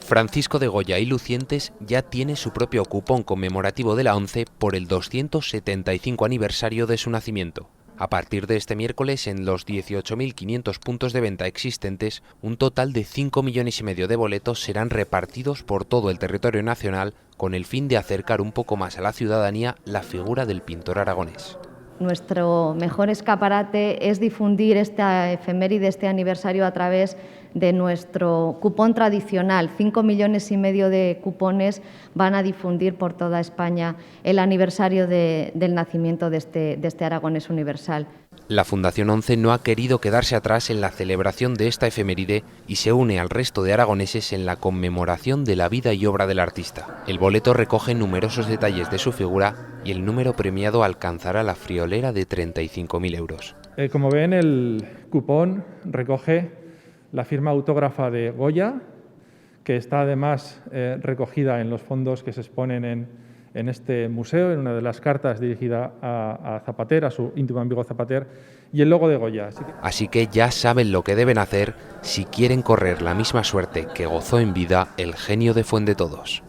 Francisco de Goya y Lucientes ya tiene su propio cupón conmemorativo de la ONCE por el 275 aniversario de su nacimiento. A partir de este miércoles, en los 18.500 puntos de venta existentes, un total de 5,5 millones de boletos serán repartidos por todo el territorio nacional con el fin de acercar un poco más a la ciudadanía la figura del pintor aragonés. Nuestro mejor escaparate es difundir esta efeméride, este aniversario, a través de nuestro cupón tradicional. 5,5 millones de cupones van a difundir por toda España el aniversario del nacimiento de este aragonés universal. La Fundación ONCE no ha querido quedarse atrás en la celebración de esta efeméride y se une al resto de aragoneses en la conmemoración de la vida y obra del artista. El boleto recoge numerosos detalles de su figura y el número premiado alcanzará la friolera de 35.000 euros. Como ven, el cupón recoge la firma autógrafa de Goya, que está además recogida en los fondos que se exponen en este museo, en una de las cartas dirigida a Zapater, a su íntimo amigo Zapater, y el logo de Goya. Así que ya saben lo que deben hacer si quieren correr la misma suerte que gozó en vida el genio de Fuendetodos.